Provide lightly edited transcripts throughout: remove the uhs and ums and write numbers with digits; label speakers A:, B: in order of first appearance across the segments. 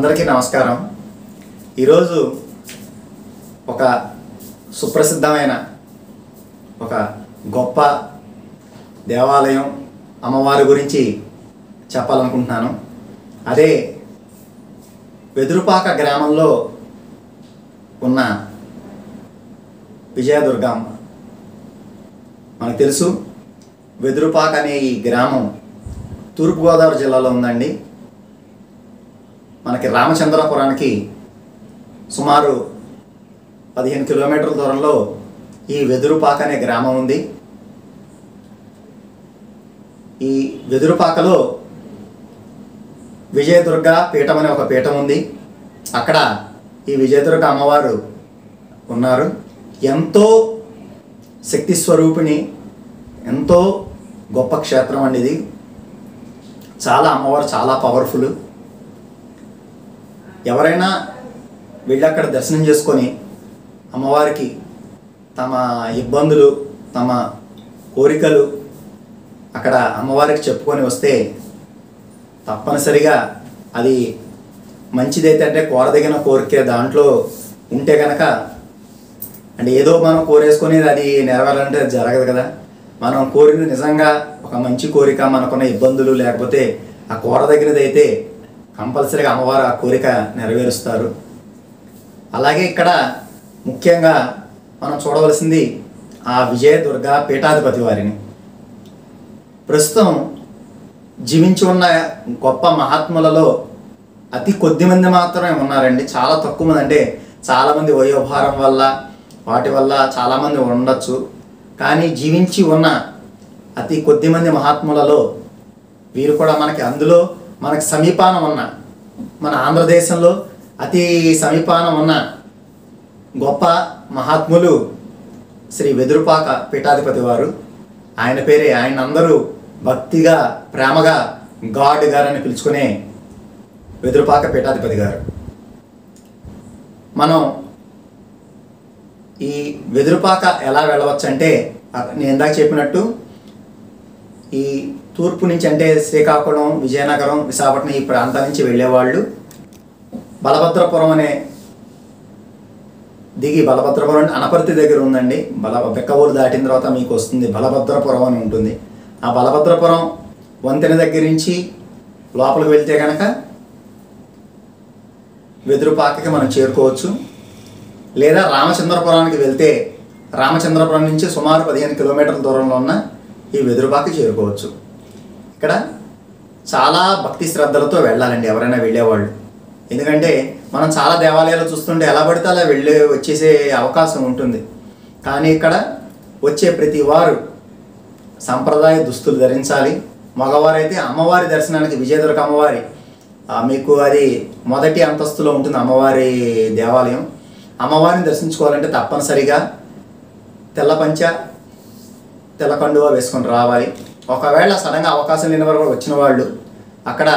A: అందరికీ నమస్కారం. ఈరోజు ఒక సుప్రసిద్ధమైన ఒక గొప్ప దేవాలయం అమ్మవారి గురించి చెప్పాలనుకుంటున్నాను. అదే వెదురుపాక గ్రామంలో ఉన్న విజయదుర్గమ్మ. మనకు తెలుసు వెదురుపాక అనే ఈ గ్రామం తూర్పుగోదావరి జిల్లాలో ఉందండి. మనకి రామచంద్రపురానికి సుమారు 15 కిలోమీటర్ల దూరంలో ఈ వెదురుపాక అనే గ్రామం ఉంది. ఈ వెదురుపాకలో విజయదుర్గ పీఠం అనే ఒక పీఠం ఉంది. అక్కడ ఈ విజయదుర్గ అమ్మవారు ఉన్నారు. ఎంతో శక్తి స్వరూపిణి, ఎంతో గొప్ప క్షేత్రం అండి ఇది. చాలా అమ్మవారు చాలా పవర్ఫుల్. ఎవరైనా వెళ్ళి అక్కడ దర్శనం చేసుకొని అమ్మవారికి తమ ఇబ్బందులు, తమ కోరికలు అక్కడ అమ్మవారికి చెప్పుకొని వస్తే తప్పనిసరిగా అది మంచిదైతే అంటే కోరదగిన కోరికే దాంట్లో ఉంటే కనుక, అంటే ఏదో మనం కోరేసుకొని అది నెరవేరాలంటే జరగదు కదా. మనం కోరినది నిజంగా ఒక మంచి కోరిక, మనకున్న ఇబ్బందులు లేకపోతే ఆ కోరదగినది అయితే కంపల్సరీగా అమ్మవారు ఆ కోరిక నెరవేరుస్తారు. అలాగే ఇక్కడ ముఖ్యంగా మనం చూడవలసింది ఆ విజయదుర్గ పీఠాధిపతి వారిని. ప్రస్తుతం జీవించి ఉన్న గొప్ప మహాత్ములలో అతి కొద్ది మంది మాత్రమే ఉన్నారండి. చాలా తక్కువ మంది, అంటే చాలామంది వయోభారం వల్ల వాటి వల్ల చాలామంది ఉండొచ్చు. కానీ జీవించి ఉన్న అతి కొద్ది మంది మహాత్ములలో వీరు కూడా అందులో మనకి సమీపాన ఉన్న, మన ఆంధ్రదేశంలో అతి సమీపాన ఉన్న గొప్ప మహాత్ములు శ్రీ వెదురుపాక పీఠాధిపతి వారు. ఆయన పేరే, ఆయన అందరూ భక్తిగా ప్రేమగా గాడ్ గారు అని పిలుచుకునే వెదురుపాక పీఠాధిపతి గారు. మనం ఈ వెదురుపాక ఎలా వెళ్ళవచ్చు అంటే, నేను ఇందాక చెప్పినట్టు ఈ తూర్పు నుంచి అంటే శ్రీకాకుళం, విజయనగరం, విశాఖపట్నం ఈ ప్రాంతాల నుంచి వెళ్ళేవాళ్ళు బలభద్రపురం అనే దిగి, బలభద్రపురం అంటే అనపర్తి దగ్గర ఉందండి. బెక్కవోలు దాటిన తర్వాత మీకు వస్తుంది బలభద్రపురం అని ఉంటుంది. ఆ బలభద్రపురం వంతెన దగ్గర నుంచి లోపలికి వెళ్తే కనుక వెదురుపాకకి మనం చేరుకోవచ్చు. లేదా రామచంద్రపురానికి వెళ్తే రామచంద్రపురం నుంచి సుమారు 15 కిలోమీటర్ల దూరంలో ఉన్న ఈ వెదురుపాకి చేరుకోవచ్చు. ఇక్కడ చాలా భక్తి శ్రద్ధలతో వెళ్ళాలండి ఎవరైనా వెళ్ళేవాళ్ళు. ఎందుకంటే మనం చాలా దేవాలయాలు చూస్తుంటే ఎలా పడితే అలా వచ్చేసే అవకాశం ఉంటుంది. కానీ ఇక్కడ వచ్చే ప్రతి వారు సంప్రదాయ దుస్తులు ధరించాలి. మగవారైతే అమ్మవారి దర్శనానికి విజయదుర్గ అమ్మవారి మీకు అది మొదటి అంతస్తులో ఉంటుంది అమ్మవారి దేవాలయం. అమ్మవారిని దర్శించుకోవాలంటే తప్పనిసరిగా తెల్ల పంచ, తెల్ల కండువా వేసుకొని రావాలి. ఒకవేళ సడన్గా అవకాశం లేని వారు కూడా వచ్చిన వాళ్ళు అక్కడ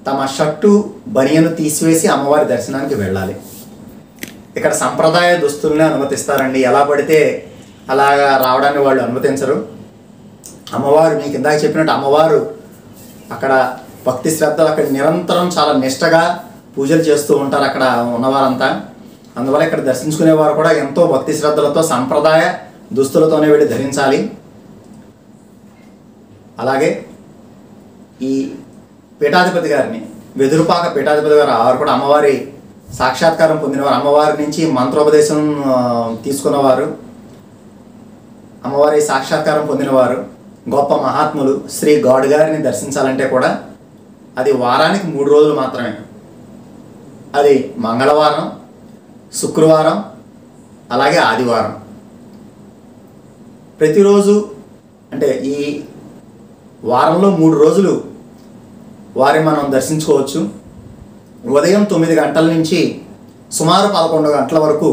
A: తమ షర్టు బనియను తీసివేసి అమ్మవారి దర్శనానికి వెళ్ళాలి. ఇక్కడ సంప్రదాయ దుస్తుల్ని అనుమతిస్తారండి. ఎలా పడితే అలాగా రావడాన్ని వాళ్ళు అనుమతించరు. అమ్మవారు మీకు ఇందాక చెప్పినట్టు అమ్మవారు అక్కడ భక్తి శ్రద్ధలు అక్కడ నిరంతరం చాలా నిష్టగా పూజలు చేస్తూ ఉంటారు అక్కడ ఉన్నవారంతా. అందువల్ల ఇక్కడ దర్శించుకునేవారు కూడా ఎంతో భక్తి శ్రద్ధలతో సంప్రదాయ దుస్తులతోనే వెళ్ళి ధరించాలి. అలాగే ఈ పీఠాధిపతి గారిని, వెదురుపాక పీఠాధిపతి గారు, వారు కూడా అమ్మవారి సాక్షాత్కారం పొందినవారు, అమ్మవారి నుంచి మంత్రోపదేశం తీసుకున్నవారు, అమ్మవారి సాక్షాత్కారం పొందినవారు, గొప్ప మహాత్ములు. శ్రీ గాడ్ గారిని దర్శించాలంటే కూడా అది వారానికి 3 రోజులు మాత్రమే. అది మంగళవారం, శుక్రవారం, అలాగే ఆదివారం. ప్రతిరోజు అంటే ఈ వారంలో 3 రోజులు వారిని మనం దర్శించుకోవచ్చు. ఉదయం 9 గంటల నుంచి సుమారు 11 గంటల వరకు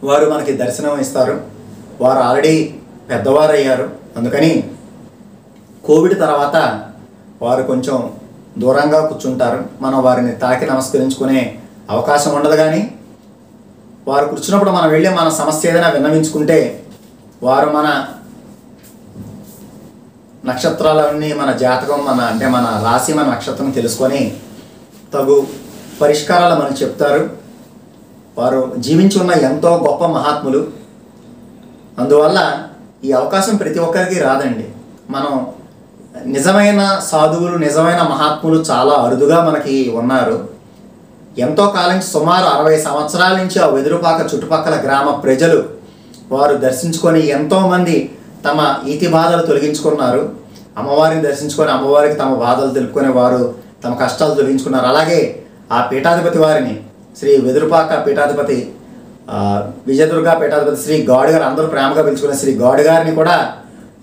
A: వారు మనకి దర్శనం ఇస్తారు. వారు ఆల్రెడీ పెద్దవారు అయ్యారు. అందుకని కోవిడ్ తర్వాత వారు కొంచెం దూరంగా కూర్చుంటారు. మనం వారిని తాకి నమస్కరించుకునే అవకాశం ఉండదు. కానీ వారు కూర్చున్నప్పుడు మనం వెళ్ళి మన సమస్య ఏదైనా విన్నవించుకుంటే వారు మన నక్షత్రాలన్నీ, మన జాతకం, మన రాశి, మన నక్షత్రం తెలుసుకొని తగు పరిష్కారాలు మనకు చెప్తారు. వారు జీవించి ఉన్న ఎంతో గొప్ప మహాత్ములు. అందువల్ల ఈ అవకాశం ప్రతి ఒక్కరికి రాదండి. మనం నిజమైన సాధువులు, నిజమైన మహాత్ములు చాలా అరుదుగా మనకి ఉన్నారు. ఎంతో కాలం సుమారు 60 సంవత్సరాల నుంచి ఆ వెదురుపాక చుట్టుపక్కల గ్రామ ప్రజలు వారు దర్శించుకొని ఎంతోమంది తమ ఈతి బాధలు తొలగించుకున్నారు. అమ్మవారిని దర్శించుకొని అమ్మవారికి తమ బాధలు తెలుపుకొని వారు తమ కష్టాలు తొలగించుకున్నారు. అలాగే ఆ పీఠాధిపతి వారిని, శ్రీ వెదురుపాక పీఠాధిపతి విజయదుర్గా పీఠాధిపతి శ్రీ గౌడ్ గారు, అందరూ ప్రేమగా పిలుచుకున్న శ్రీ గౌడ్ గారిని కూడా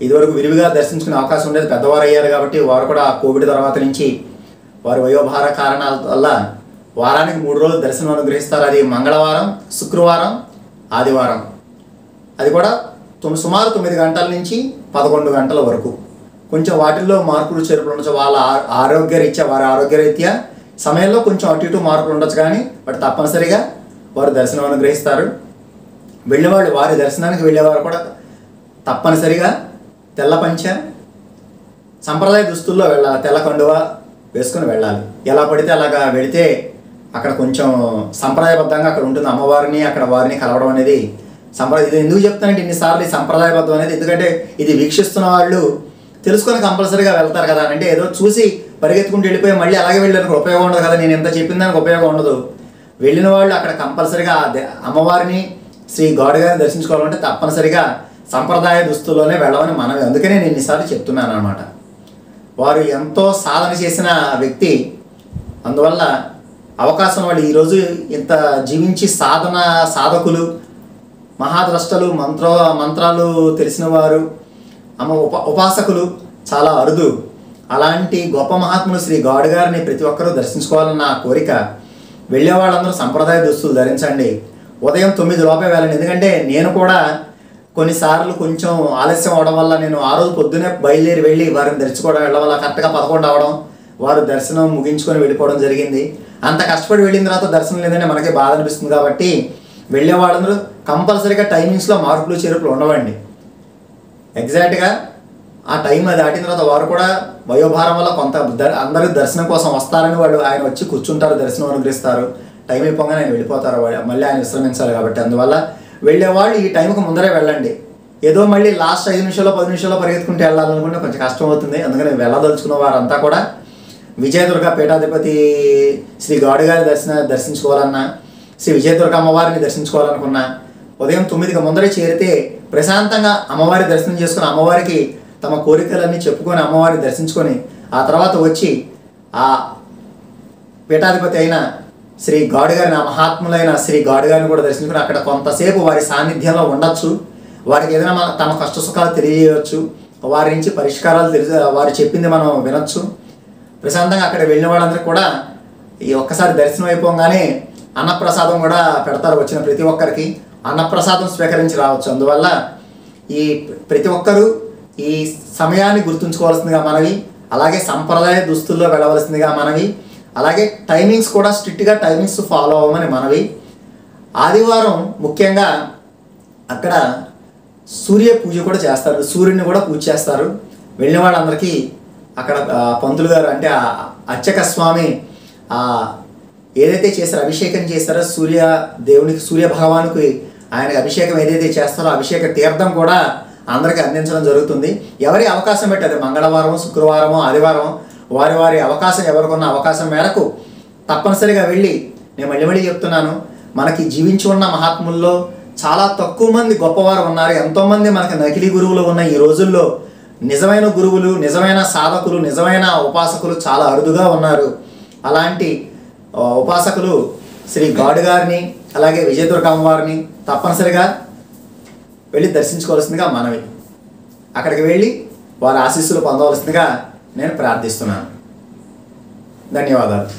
A: ఇదివరకు విరివిగా దర్శించుకునే అవకాశం ఉండేది. పెద్దవారు అయ్యారు కాబట్టి వారు కూడా కోవిడ్ తర్వాత నుంచి వారి వయోభార కారణాల వల్ల వారానికి 3 రోజులు దర్శనం అనుగ్రహిస్తారు. అది మంగళవారం, శుక్రవారం, ఆదివారం. అది కూడా సుమారు 9 గంటల నుంచి 11 గంటల వరకు. కొంచెం వాటిల్లో మార్పులు చేర్పులు ఉండొచ్చు. వాళ్ళ వారి ఆరోగ్యరీత్యా సమయంలో కొంచెం అటు ఇటు మార్పులు ఉండొచ్చు, కానీ బట్ తప్పనిసరిగా వారు దర్శనం అనుగ్రహిస్తారు. వెళ్ళేవాళ్ళు, వారి దర్శనానికి వెళ్ళేవారు కూడా తప్పనిసరిగా తెల్ల పంచ సంప్రదాయ దుస్తుల్లో వెళ్ళాలి. తెల్ల కండువ వేసుకొని వెళ్ళాలి. ఎలా పడితే అలాగా వెళితే అక్కడ కొంచెం సంప్రదాయబద్ధంగా అక్కడ ఉంటుంది. అమ్మవారిని అక్కడ వారిని కలవడం అనేది ఇది ఎందుకు చెప్తానంటే ఇన్నిసార్లు ఈ సంప్రదాయబద్ధం అనేది, ఎందుకంటే ఇది వీక్షిస్తున్న వాళ్ళు తెలుసుకొని కంపల్సరీగా వెళ్తారు కదా. అంటే ఏదో చూసి పరిగెత్తుకుంటూ వెళ్ళిపోయి మళ్ళీ అలాగే వెళ్ళడానికి ఉపయోగం ఉండదు కదా. నేను ఎంత చెప్పిన దానికి ఉపయోగం ఉండదు. వెళ్ళిన వాళ్ళు అక్కడ కంపల్సరీగా అమ్మవారిని, శ్రీ గౌడ్ గారిని దర్శించుకోవాలంటే తప్పనిసరిగా సంప్రదాయ దుస్తుల్లోనే వెళ్ళమని మనవి. అందుకనే నేను ఇన్నిసార్లు చెప్తున్నాను అనమాట. వారు ఎంతో సాధన చేసిన వ్యక్తి. అందువల్ల అవకాశం వాళ్ళు ఈరోజు ఇంత జీవించి సాధకులు, మహాద్రష్టలు, మంత్రాలు తెలిసిన వారు, ఉపాసకులు చాలా అరుదు. అలాంటి గొప్ప మహాత్ములు శ్రీ గౌడ్ గారిని ప్రతి ఒక్కరూ దర్శించుకోవాలన్న నా కోరిక. వెళ్ళే వాళ్ళందరూ సంప్రదాయ దుస్తులు ధరించండి. ఉదయం 9 లోపే వెళ్ళండి. ఎందుకంటే నేను కూడా కొన్నిసార్లు కొంచెం ఆలస్యం అవడం వల్ల నేను ఆ రోజు పొద్దునే బయలుదేరి వెళ్ళి వారిని దర్శించుకోవడం వెళ్ళడం వల్ల కరెక్ట్గా 11 అవడం, వారు దర్శనం ముగించుకొని వెళ్ళిపోవడం జరిగింది. అంత కష్టపడి వెళ్ళిన తర్వాత దర్శనం లేదంటే మనకే బాధ అనిపిస్తుంది. కాబట్టి వెళ్ళే వాళ్ళందరూ కంపల్సరీగా టైమింగ్స్లో మార్పులు చేర్పులు ఉండవండి. ఎగ్జాక్ట్గా ఆ టైం దాటిన తర్వాత వారు కూడా వయోభారం వల్ల కొంత అందరూ దర్శనం కోసం వస్తారని ఆయన వచ్చి కూర్చుంటారు, దర్శనం అనుగ్రహిస్తారు. టైం అయిపోగానే ఆయన వెళ్ళిపోతారు, మళ్ళీ ఆయన విశ్రమించాలి. కాబట్టి అందువల్ల వెళ్ళేవాళ్ళు ఈ టైంకి ముందరే వెళ్ళండి. ఏదో మళ్ళీ లాస్ట్ 5 నిమిషాల్లో 10 నిమిషాల్లో పరిగెత్తుకుంటూ వెళ్ళాలనుకుంటే కొంచెం కష్టం అవుతుంది. అందుకని వెళ్ళదలుచుకున్న వారంతా కూడా విజయదుర్గ పీఠాధిపతి శ్రీ గౌడ్ గారి దర్శించుకోవాలన్నా, శ్రీ విజయదుర్గ అమ్మవారిని దర్శించుకోవాలనుకున్నా ఉదయం 9కి ముందరే చేరితే ప్రశాంతంగా అమ్మవారి దర్శనం చేసుకుని అమ్మవారికి తమ కోరికలన్నీ చెప్పుకొని అమ్మవారిని దర్శించుకొని ఆ తర్వాత వచ్చి ఆ పీఠాధిపతి అయిన శ్రీ గౌడ్ గారిని, ఆ మహాత్ములైన శ్రీ గౌడ్ గారిని కూడా దర్శించుకుని అక్కడ కొంతసేపు వారి సాన్నిధ్యంలో ఉండొచ్చు. వారికి ఏదైనా తమ కష్ట సుఖాలు తెలియజేయవచ్చు. వారి నుంచి పరిష్కారాలు వారు చెప్పింది మనం వినొచ్చు. ప్రశాంతంగా అక్కడ వెళ్ళిన వాళ్ళందరికీ కూడా ఈ ఒక్కసారి దర్శనం అయిపోగానే అన్నప్రసాదం కూడా పెడతారు. వచ్చిన ప్రతి ఒక్కరికి అన్నప్రసాదం స్వీకరించి రావచ్చు. అందువల్ల ఈ ప్రతి ఒక్కరూ ఈ సమయాన్ని గుర్తుంచుకోవాల్సిందిగా మనవి. అలాగే సంప్రదాయ దుస్తుల్లో వెళ్ళవలసిందిగా మనవి. అలాగే టైమింగ్స్ కూడా స్ట్రిక్ట్గా టైమింగ్స్ ఫాలో అవ్వమని మనవి. ఆదివారం ముఖ్యంగా అక్కడ సూర్య పూజ కూడా చేస్తారు. సూర్యుడిని కూడా పూజ చేస్తారు. వెళ్ళిన వాళ్ళందరికీ అక్కడ పంతులు గారు అంటే అర్చక స్వామి ఏదైతే చేస్తారో అభిషేకం చేస్తారో దేవునికి సూర్య భగవానుకి ఆయనకి అభిషేకం ఏదైతే చేస్తారో అభిషేక తీర్థం కూడా అందరికీ అందించడం జరుగుతుంది. ఎవరి అవకాశం పెట్టదు, మంగళవారము, శుక్రవారము, ఆదివారం వారి అవకాశం, ఎవరికున్న అవకాశం మేరకు తప్పనిసరిగా వెళ్ళి, నేను మళ్ళీ చెప్తున్నాను, మనకి జీవించి ఉన్న మహాత్ముల్లో చాలా తక్కువ మంది గొప్పవారు ఉన్నారు. ఎంతోమంది మనకి నకిలీ గురువులు ఉన్న ఈ రోజుల్లో నిజమైన గురువులు, నిజమైన సాధకులు, నిజమైన ఉపాసకులు చాలా అరుదుగా ఉన్నారు. అలాంటి ఉపాసకులు శ్రీ గౌడ్ గారిని అలాగే విజయదుర్గ అమ్మవారిని తప్పనిసరిగా వెళ్ళి దర్శించుకోవాల్సిందిగా మనవి. అక్కడికి వెళ్ళి వారి ఆశీస్సులు పొందవలసిందిగా నేను ప్రార్థిస్తున్నాను. ధన్యవాదాలు.